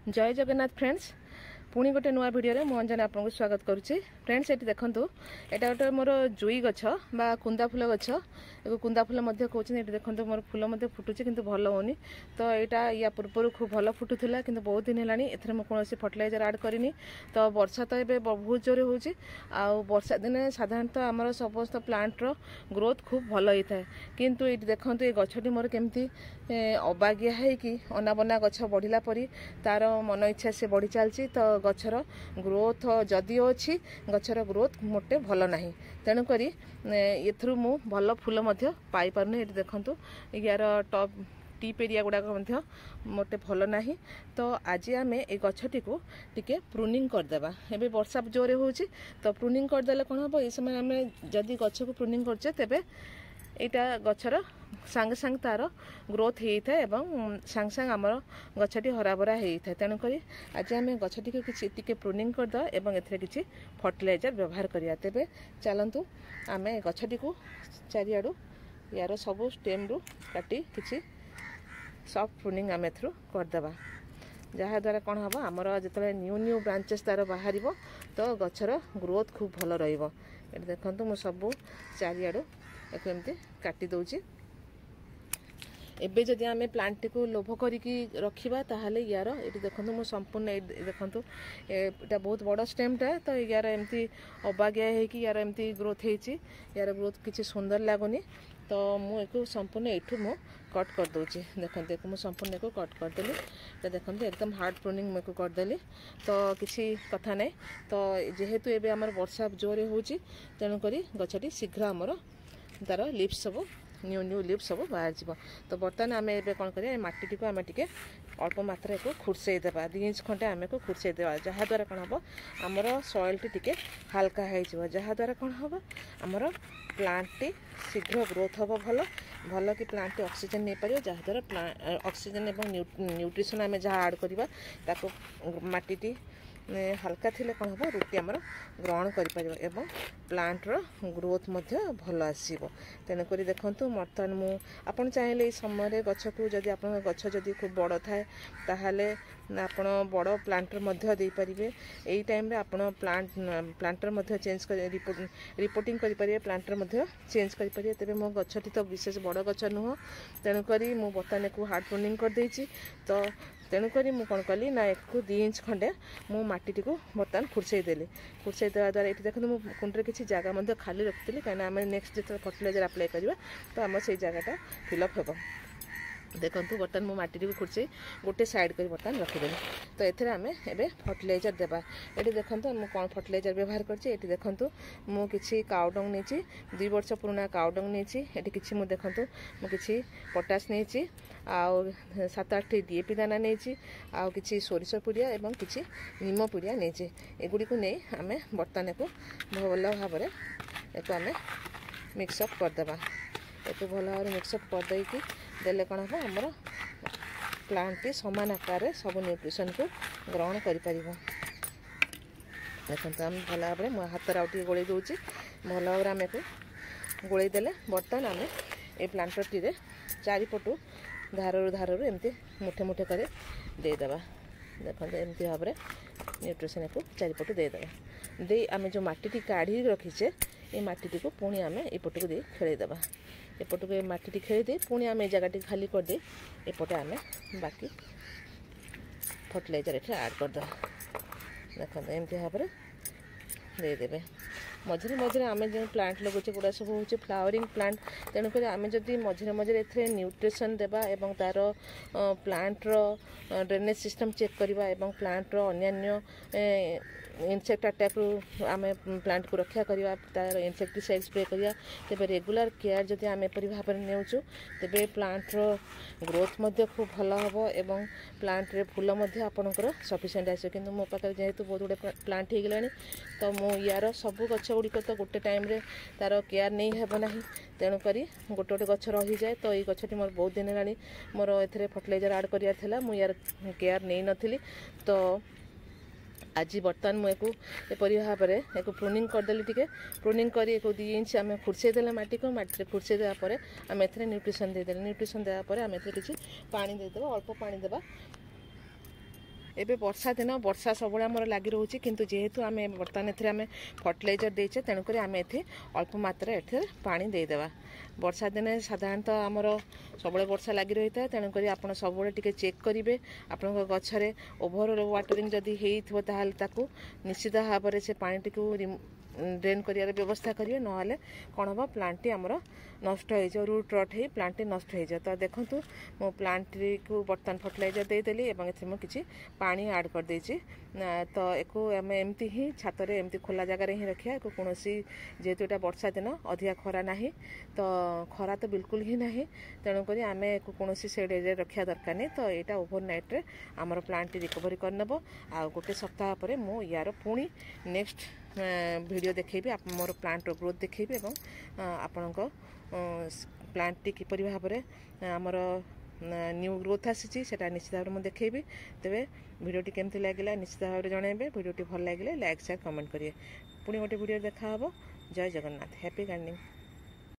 जय जगन्नाथ फ्रेंड्स पुणी गोटे नुआ भिडियो मु अंजना आपको स्वागत करुच्ची फ्रेंड्स। ये देखूँ यहाँ गोटे मोर जुई गछ बा कुंदा फूल गछ कुंदा फूल कहते देखो मोर फूल फुटुची किंतु भल होनी। तो यहाँ या पूर्व खूब भल फुटुला किंतु बहुत दिन है एथरे मु कौन फर्टिलाइजर आड करनी। तो वर्षा तो ये बहुत जोर होची वर्षा दिन साधारणतः आमर समस्त प्लांटर ग्रोथ खूब भल होता है किंतु ये देखो ये गछटी मोर केमती अबागिया है कि अनाबना गछ बढ़ला परी तार मन इच्छा से बढ़ी चलती। तो गछर ग्रोथ जदि अच्छी गछर ग्रोथ मोटे भल नहीं तेणुक एथरू मु भल फूल पाई पारनी। ये देखो यार टॉप टीप एरिया गुड़ाक मोटे भल नहीं। तो आज आम ये गछटी को टिके प्रूनिंग करदेबा। एबे वर्षा जोरे होची तो प्रूनिंग करदेले कौन हम ये समय आम जदि गछ को प्रूनिंग करछे तेबे यहाँ गछर सांगे सांगे तार ग्रोथ होता है और सांगे सांगे आमर गछटी हराभरा होता है। तेणुक आज आम गछटी को किसी प्रूनिंग करदे और ए किसी फर्टिलाइजर व्यवहार करिया। तेबे चलतु आम गछटी को चारिआडू यार सबू स्टेम रु काटी किसी सॉफ्ट प्रूनिंग आम एथरू करदेबा जहाँद्वारा कौन हम आमर जो न्यू न्यू ब्रांचेस तार बाहर तो गछर ग्रोथ खूब भल रहिबो। ये देखो मु सबू चारिआडू एमती काटी दौची। एबे जदि आमे प्लांट को लोभ करिकी रखिबा ताहाले यार ये देखो मु संपूर्ण देखो ये बहुत बड़ स्टेमटा। तो यार एमती अबागिया है कि यार एमती ग्रोथ होती यार ग्रोथ किसी सुंदर लगुनि। तो मुझे संपूर्ण एठू मु कट कर दूची। देखते मुझे संपूर्ण को कट करदेली। तो देखते एकदम हार्ड प्रूनिंग मुझे करदेली तो किसी कथा नहीं। तो जेहेतु एबे आमर वर्षा जोरे होची तेणुक गछटी शीघ्र आमर तार लिप्स सब न्यू न्यू लिप्स सब बाहर जीव। तो बर्तमान आम ए कौन करिया माटी को आम टे अल्प मात्रा को खुर्सई देवा 2 इंच खंडे आम को खुर्सई देवा जहाँद्वारा कौन हम आमर सॉइल टी हाल्का हो जहाँद्वारा कौन हम आमर प्लांट टी शीघ्र ग्रोथ हम भल भल कि प्लांट टी ऑक्सीजन नहीं पार जहाँद्वारा ऑक्सीजन एवं न्यूट्रिशन आम जहाँ आड करवा माटी टी हल्का थिले कौन हम रुटी आमर ग्रहण कर प्लांटर ग्रोथ भल आसो। तेणुक देखूँ बर्तमान मुझे चाहिए समय गछ को जदि आप गछ जदि खूब बड़ थाए ताहले आपण बड़ प्लांटर दे पारे। यही टाइम आप प्लांटर चेंज कर रिपोर्टिंग करें प्लांटर चेंज करें। तेरे मो गछटी तो विशेष बड़ गछ नुह तेणुक मुझे बर्तमान को हार्ड प्रूनिंग करदे। तो तेणुक मुझे कौन कली ना एक 2 इंच खंडे मु माटी को बर्तमान खुर्सई देली। खुर्सई देवा द्वारा ये देखो मुझे कुंडे किसी जगह खाली रखी कहीं आम नेक्स्ट जो फर्टिलाइजर अप्लाई करवा तो आम से जगटा फिलअप हो। देखो बर्तमान मु माटी को खुर्सई गोटे साइड कर बर्तमान रखीदेली। तो ये आम ए फर्टिलाइजर देवा। ये देखो मुझे कौन फर्टिलाइजर व्यवहार करछी। ये देखो मु किसी काउडंग नहीं 2 वर्ष पुराना काउडंग नहीं ये किसी मुझे देखो मुझे किसी पोटास नहीं आउ 7-8 डीएपी दाना नहीं आउ किसी सोरिष पुड़िया एवं किसी नीम पुड़िया नहीं एगुड़ी नहीं आम बर्तमान को भल भाव एक आम मिक्सअप करदेबा। एक भल भाव मिक्सअप करदेकी देले कौन हम आमर प्लांट समान आकार सब न्यूट्रिशन को ग्रहण कर। देखते आम भल भाव में हाथ आउटे गोल दूसरी भल भाव आम को गोल देले बर्तमान आम ये प्लांटर टी चारिपटू धारू धारू एमती मुठे मुठे कर देदेबा। देखते एमती भाव में न्यूट्रिशन को चारिपटू देदेबा। दे आम जो माटी काढ़ी रखीचे ये माटी को पुणी आम एपट को दे खेलदेबा। एपट को माटी खेल दे पुणी आम जगह खाली करदे एपटे आम बाकी फर्टिलाइजर ये आड करदे। देखते एमती भाव में देदेबे। मझे मझे आम जो प्लांट लगुचे गुड़ा सब हूँ फ्लावरिंग प्लांट तेणुक आम जदि मझे मझे ए न्यूट्रिशन देवा एवं तार प्लांटर ड्रेनेज सिस्टम चेक करवा एवं प्लांटर अन्य इनसेक्ट अटैक रु आम प्लांट को रक्षा करवा तार इनसेक्टिसाइड स्प्रे करवा तेज रेगुलर केयर जदि आम एपरी भाव में नेउचु तेबे प्लांटर ग्रोथ खूब भल हम एवं प्लांट रे फूल आपणकर सफिसीयंट आस। कि मो पाखे जेहेतु बहुत गुड़े प्लांट हो गलानी तो मु यार सबू गछ गुड़िक तो गोटे टाइम रे तार केयर नहीं हेब ना तेणुक गोटे गोटे गछ रही जाए। तो ये गछटी मोर बहुत दिन है मोर ए फर्टिलाइजर आड करार मु यार केयर नहीं नथिली। तो आज बर्तमान मुझे भाव में एक प्रूनिंग करदेली टी प्रूनिंग कर 2 इंच आम खुर्सई देला माटी को माटी खुर्सई देवापर आम ए न्यूट्रिशन देदेल न्यूट्रिशन देवापर आम ए किसी पानी देदेबा अल्प पानी देवा एबे वर्षा दिन वर्षा सब आमर लगी रोचे किंतु जेहेतु आम बर्तमान एमें फर्टिलाइजर देचे तेणुक आम ये अल्प मात्रा ये पानी देदेवा वर्षा दिने साधारणतः आमर सब वर्षा लगी रही है तेणुक आप सब टे चेक करेंगे आपण गचरे ओभर वाटरिंग जदि होता निश्चित भाव में से पानी टी ड्रेन कर व्यवस्था करेंगे ना कौन हम प्लांट टी आमर नष्ट हो रूट रट हो प्लांट टी नष्ट हो तो देखूँ मो प्लांट को बर्तमान फर्टिलाइजर देदेली एवं किसी पानी ऐड कर देछि तो एको आम एमती ही छातर एमती खोला जगार ही रखा एक कौन जेहेतु यहाँ वर्षा दिन अधिका खरा ना तो खरा तो बिल्कुल ही ना तेणुक आम कौन सेड एरिया रखा दरकार नहीं तो यहाँ ओभरनाइट आमर प्लांट रिकवरी करनब आ गोटे सप्ताह पर मु यार पुणी नेक्स्ट वीडियो देखेबी आप मोर प्लांट ग्रोथ देखेबी एवं आपण प्लांट टी किपरि भाव में आमर न्यू ग्रोथ आसी सेटा निश्चित भाव में देखेबी तेरे वीडियोटी केमती लगे निश्चित भाव में जनइबे वीडियोटी भल लगे लाइक शेयर कमेंट करिए पुणी गोटे वीडियो देखा जय जगन्नाथ हैप्पी गार्डनिंग।